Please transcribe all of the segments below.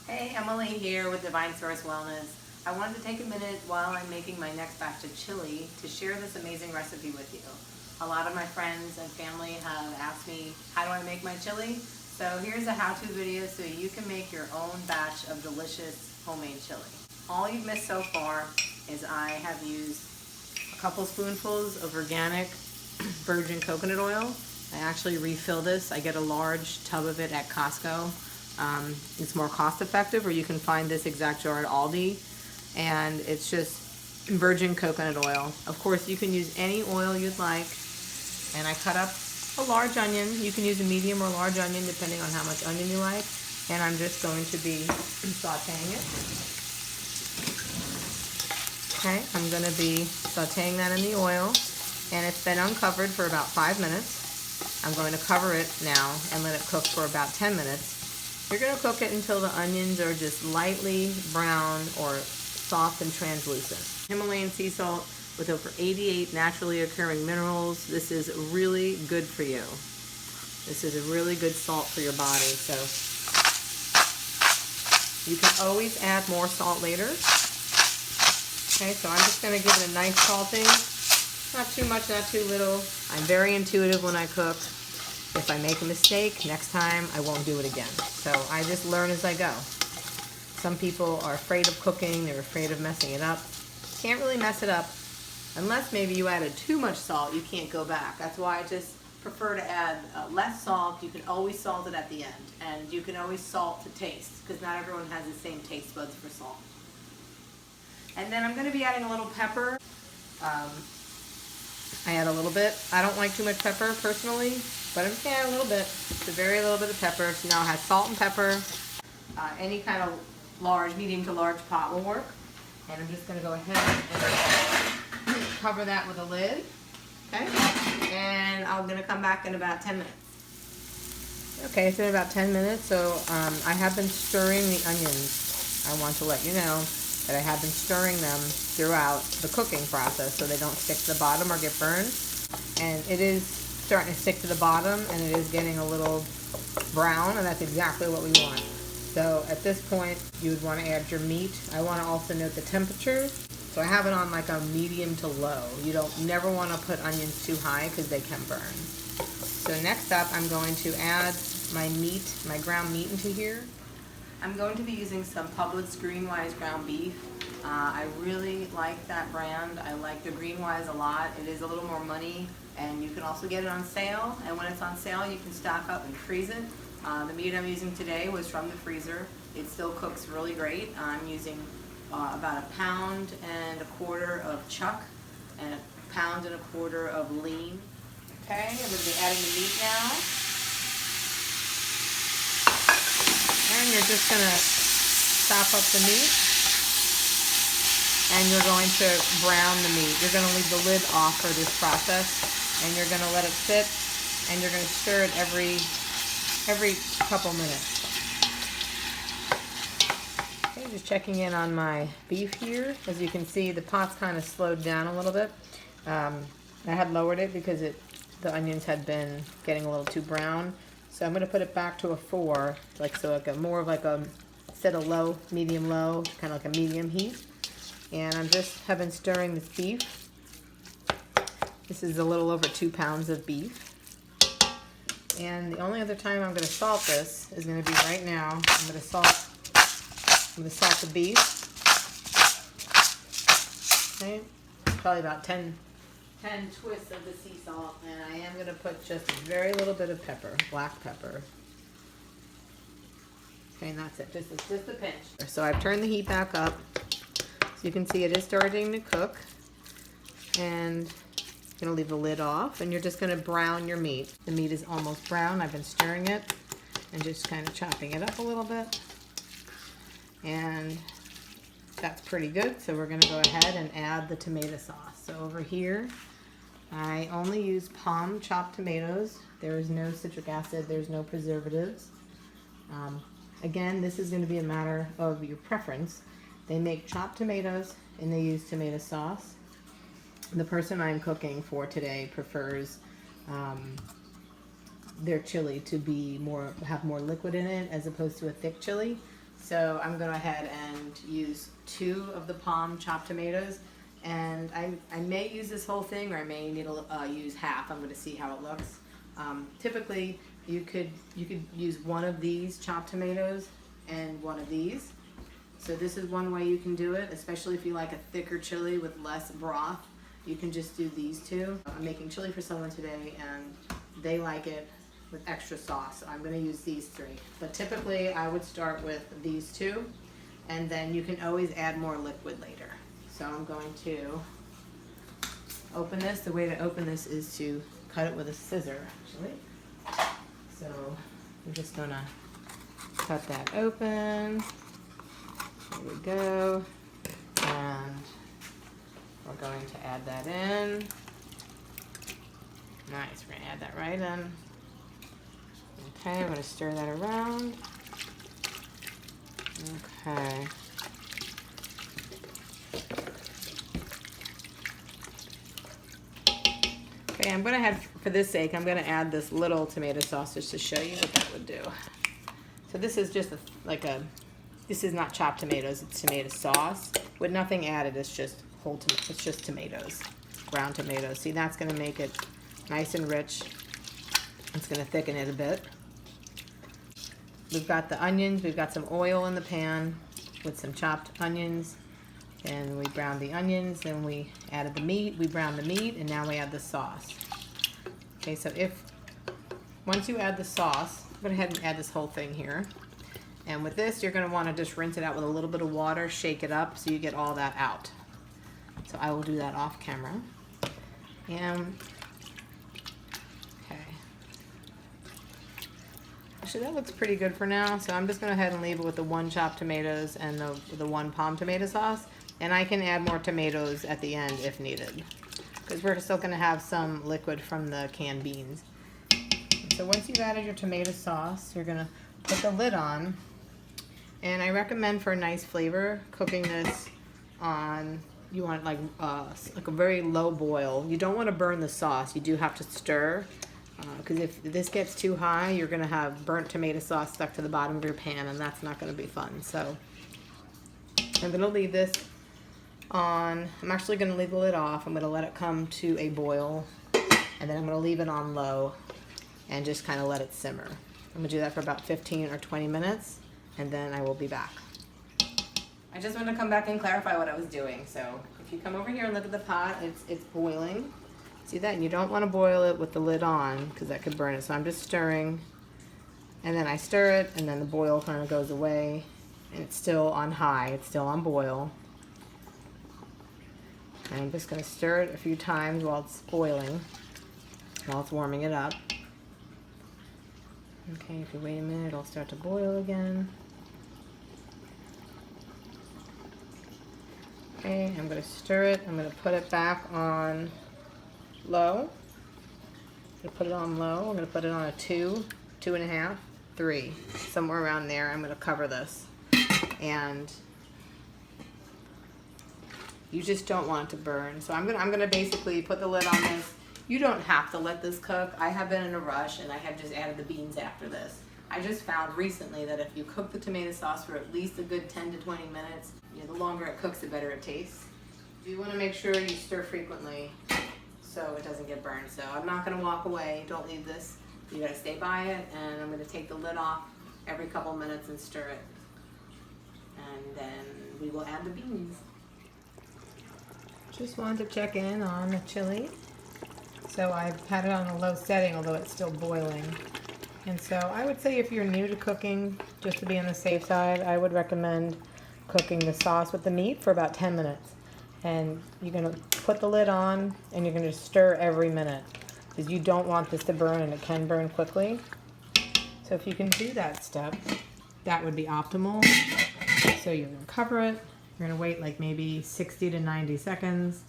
Hey, Emily here with Divine Source Wellness. I wanted to take a minute while I'm making my next batch of chili to share this amazing recipe with you. A lot of my friends and family have asked me, how do I make my chili? So here's a how-to video so you can make your own batch of delicious homemade chili. All you've missed so far is I have used a couple spoonfuls of organic virgin coconut oil. I actually refill this. I get a large tub of it at Costco. It's more cost effective, or you can find this exact jar at Aldi, and it's just virgin coconut oil. Of course, you can use any oil you'd like, and I cut up a large onion. You can use a medium or large onion depending on how much onion you like, and I'm just going to be sauteing it. Okay, I'm going to be sauteing that in the oil, and it's been uncovered for about 5 minutes. I'm going to cover it now and let it cook for about 10 minutes. You're going to cook it until the onions are just lightly brown or soft and translucent. Himalayan sea salt with over 88 naturally occurring minerals. This is really good for you. This is a really good salt for your body. So you can always add more salt later. Okay, so I'm just going to give it a nice salting. Not too much, not too little. I'm very intuitive when I cook. If I make a mistake, next time I won't do it again. So I just learn as I go. Some people are afraid of cooking, they're afraid of messing it up. Can't really mess it up unless maybe you added too much salt, you can't go back. That's why I just prefer to add less salt. You can always salt it at the end, and you can always salt to taste, because not everyone has the same taste buds for salt. And then I'm going to be adding a little pepper. I add a little bit. I don't like too much pepper personally, but I'm just going to add a little bit. It's a very little bit of pepper. So now it has salt and pepper. Any kind of large, medium to large pot will work. And I'm just going to go ahead and cover that with a lid. Okay? And I'm going to come back in about 10 minutes. Okay, it's been about 10 minutes. So I have been stirring the onions. I want to let you know that I have been stirring them throughout the cooking process so they don't stick to the bottom or get burned. And it is starting to stick to the bottom, and it is getting a little brown, and that's exactly what we want. So at this point, you would want to add your meat. I want to also note the temperature. So I have it on like a medium to low. You never want to put onions too high because they can burn. So next up, I'm going to add my meat, my ground meat into here. I'm going to be using some Publix Greenwise ground beef. I really like that brand. I like the Greenwise a lot. It is a little more money, and you can also get it on sale. And when it's on sale, you can stock up and freeze it. The meat I'm using today was from the freezer. It still cooks really great. I'm using about 1.25 pounds of chuck and 1.25 pounds of lean. Okay, I'm going to be adding the meat now. And you're just going to chop up the meat, and you're going to brown the meat. You're going to leave the lid off for this process, and you're going to let it sit, and you're going to stir it every couple minutes. Okay, just checking in on my beef here. As you can see, the pot's kind of slowed down a little bit. I had lowered it because the onions had been getting a little too brown. So I'm going to put it back to a 4, more of like a, instead of low, medium low, kind of like a medium heat. And have been stirring this beef. This is a little over 2 pounds of beef. And the only other time I'm going to salt this is going to be right now. I'm going to salt the beef. Okay, probably about 10 twists of the sea salt, and I am going to put just a very little bit of pepper, black pepper. Okay, and that's it, just a pinch. So I've turned the heat back up, so you can see it is starting to cook, and I'm going to leave the lid off, and you're just going to brown your meat. The meat is almost brown. I've been stirring it and just kind of chopping it up a little bit, and that's pretty good. So we're going to go ahead and add the tomato sauce. So over here, I only use palm chopped tomatoes. There is no citric acid, there's no preservatives. Again, this is going to be a matter of your preference. They make chopped tomatoes and they use tomato sauce. The person I'm cooking for today prefers their chili to be have more liquid in it as opposed to a thick chili. So I'm going to go ahead and use 2 of the palm chopped tomatoes. And I may use this whole thing, or I may need to use half. I'm going to see how it looks. Typically, you could use one of these chopped tomatoes and one of these. So this is one way you can do it, especially if you like a thicker chili with less broth. You can just do these 2. I'm making chili for someone today, and they like it with extra sauce. So I'm going to use these 3. But typically, I would start with these 2, and then you can always add more liquid later. So I'm going to open this. The way to open this is to cut it with a scissor, actually. So I'm just gonna cut that open. There we go. And we're going to add that in. Nice, we're gonna add that right in. Okay, I'm gonna stir that around. Okay. Okay, I'm going to add, for this sake, I'm going to add this little tomato sauce just to show you what that would do. So this is just this is not chopped tomatoes, it's tomato sauce with nothing added. It's just it's just tomatoes, ground tomatoes. See, that's going to make it nice and rich. It's going to thicken it a bit. We've got the onions. We've got some oil in the pan with some chopped onions. And we browned the onions, then we added the meat, we browned the meat, and now we add the sauce. Okay, so once you add the sauce, go ahead and add this whole thing here. And with this, you're going to want to just rinse it out with a little bit of water, shake it up so you get all that out. So I will do that off camera. And, okay. Actually, that looks pretty good for now, so I'm just going to go ahead and leave it with the 1 chopped tomatoes and the 1 palm tomato sauce. And I can add more tomatoes at the end if needed, because we're still going to have some liquid from the canned beans. So once you've added your tomato sauce, you're going to put the lid on. And I recommend, for a nice flavor, cooking this on, you want like a very low boil. You don't want to burn the sauce. You do have to stir, because if this gets too high, you're going to have burnt tomato sauce stuck to the bottom of your pan, and that's not going to be fun. So I'm going to leave this on. I'm actually going to leave the lid off. I'm going to let it come to a boil, and then I'm going to leave it on low and just kind of let it simmer. I'm going to do that for about 15 or 20 minutes, and then I will be back. I just want to come back and clarify what I was doing. So if you come over here and look at the pot, it's boiling. See that? And you don't want to boil it with the lid on, because that could burn it. So I'm just stirring, and then I stir it, and then the boil kind of goes away, and it's still on high. It's still on boil. And I'm just going to stir it a few times while it's boiling, while it's warming it up. Okay, if you wait a minute, it'll start to boil again. Okay, I'm going to stir it. I'm going to put it back on low. I'm going to put it on low. I'm going to put it on a 2, 2.5, 3, somewhere around there. I'm going to cover this. And you just don't want it to burn. So I'm gonna basically put the lid on this. You don't have to let this cook. I have been in a rush, and I have just added the beans after this. I just found recently that if you cook the tomato sauce for at least a good 10 to 20 minutes, the longer it cooks, the better it tastes. You want to make sure you stir frequently so it doesn't get burned. So I'm not gonna walk away. Don't leave this. You gotta stay by it, and I'm gonna take the lid off every couple minutes and stir it. And then we will add the beans. Just wanted to check in on the chili. So I've had it on a low setting, although it's still boiling. And so I would say if you're new to cooking, just to be on the safe side, I would recommend cooking the sauce with the meat for about 10 minutes. And you're going to put the lid on, and you're going to stir every minute, because you don't want this to burn, and it can burn quickly. So if you can do that step, that would be optimal. So you're going to cover it. You're going to wait like maybe 60 to 90 seconds,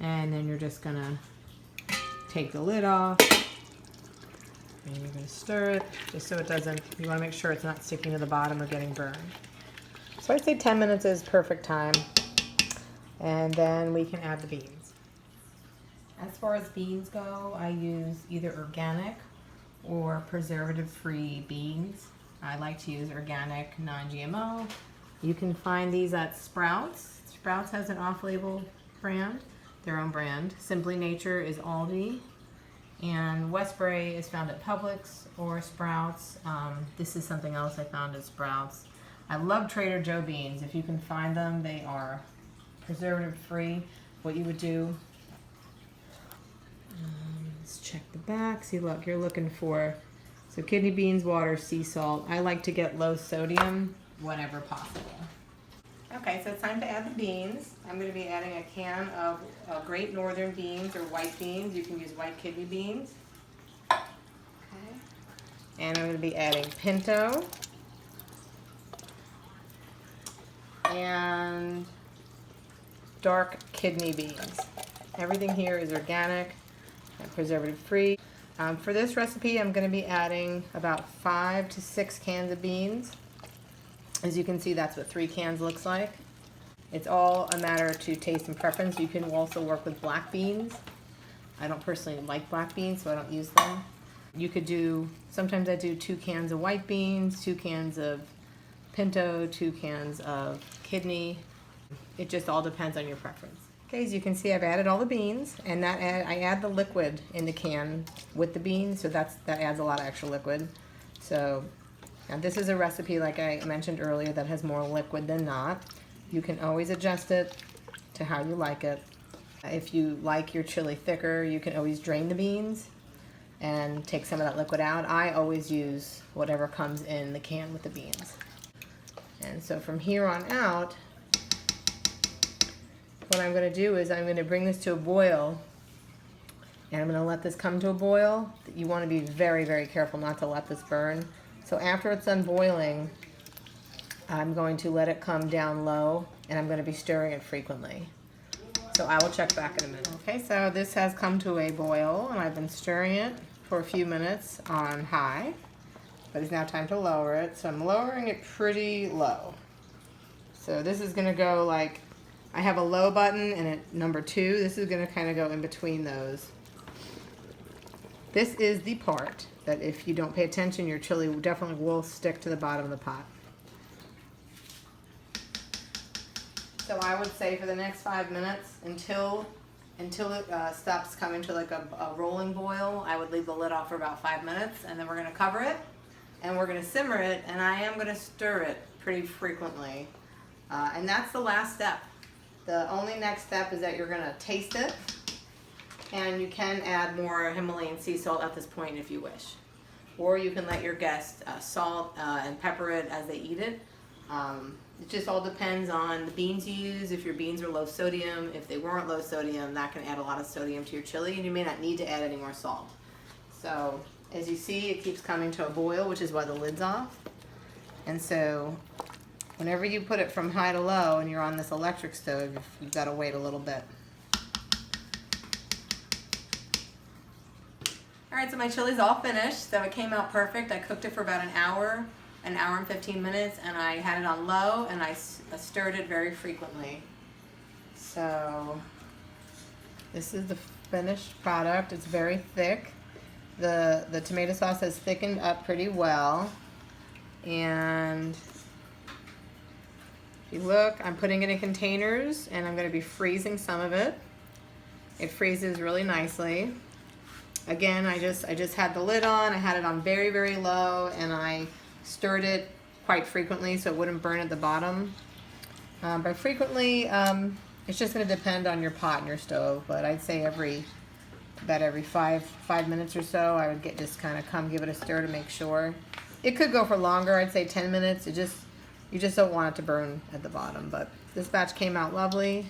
and then you're just going to take the lid off, and you're going to stir it just so it doesn't, you want to make sure it's not sticking to the bottom or getting burned. So I'd say 10 minutes is perfect time, and then we can add the beans. As far as beans go, I use either organic or preservative-free beans. I like to use organic, non-GMO. You can find these at Sprouts. Sprouts has an off-label brand, their own brand. Simply Nature is Aldi. And Westbury is found at Publix or Sprouts. This is something else I found at Sprouts. I love Trader Joe beans. If you can find them, they are preservative free. What you would do, let's check the back. See, look, you're looking for, so kidney beans, water, sea salt. I like to get low sodium whenever possible. Okay, so it's time to add the beans. I'm going to be adding a can of Great Northern beans or white beans. You can use white kidney beans. Okay. And I'm going to be adding pinto and dark kidney beans. Everything here is organic and preservative free. For this recipe, I'm going to be adding about 5 to 6 cans of beans. As you can see, that's what 3 cans looks like. It's all a matter to taste and preference. You can also work with black beans. I don't personally like black beans, so I don't use them. You could do, sometimes I do 2 cans of white beans, 2 cans of pinto, 2 cans of kidney. It just all depends on your preference. Okay, as you can see, I've added all the beans, and I add the liquid in the can with the beans, so that adds a lot of extra liquid. So, now this is a recipe, like I mentioned earlier, that has more liquid than not. You can always adjust it to how you like it. If you like your chili thicker, you can always drain the beans and take some of that liquid out. I always use whatever comes in the can with the beans. And so from here on out, what I'm going to do is I'm going to bring this to a boil, and I'm going to let this come to a boil. You want to be very, very careful not to let this burn. So after it's done boiling, I'm going to let it come down low, and I'm going to be stirring it frequently. So I will check back in a minute. Okay, so this has come to a boil, and I've been stirring it for a few minutes on high, but it's now time to lower it. So I'm lowering it pretty low. So this is going to go like, I have a low button and at number 2. This is going to kind of go in between those. This is the part that if you don't pay attention, your chili definitely will stick to the bottom of the pot. So I would say for the next 5 minutes, until it stops coming to like a rolling boil, I would leave the lid off for about 5 minutes, and then we're going to cover it, and we're going to simmer it, and I am going to stir it pretty frequently. And that's the last step. The only next step is that you're going to taste it, and you can add more Himalayan sea salt at this point if you wish. Or you can let your guests salt and pepper it as they eat it. It just all depends on the beans you use. If your beans are low sodium, if they weren't low sodium, that can add a lot of sodium to your chili, and you may not need to add any more salt. So as you see, it keeps coming to a boil, which is why the lid's off. And so whenever you put it from high to low and you're on this electric stove, you've got to wait a little bit. Alright, so my chili's all finished, so it came out perfect. I cooked it for about an hour and 15 minutes, and I had it on low, and I stirred it very frequently. So this is the finished product. It's very thick. The tomato sauce has thickened up pretty well, and if you look, I'm putting it in containers, and I'm going to be freezing some of it. It freezes really nicely. Again, I just had the lid on. I had it on very, very low, and I stirred it quite frequently so it wouldn't burn at the bottom. By frequently, it's just going to depend on your pot and your stove, but I'd say about every five minutes or so, I would just kind of give it a stir to make sure. It could go for longer. I'd say 10 minutes. You just don't want it to burn at the bottom, but this batch came out lovely.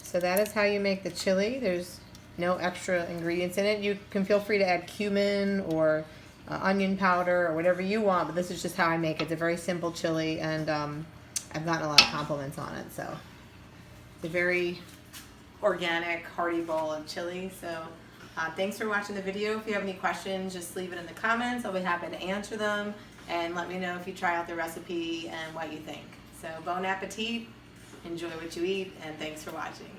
So that is how you make the chili. There's no extra ingredients in it. You can feel free to add cumin or onion powder or whatever you want, but this is just how I make it. It's a very simple chili, and I've gotten a lot of compliments on it. So it's a very organic, hearty bowl of chili. So thanks for watching the video. If you have any questions, just leave it in the comments. I'll be happy to answer them, and let me know if you try out the recipe and what you think. So bon appetit, enjoy what you eat, and thanks for watching.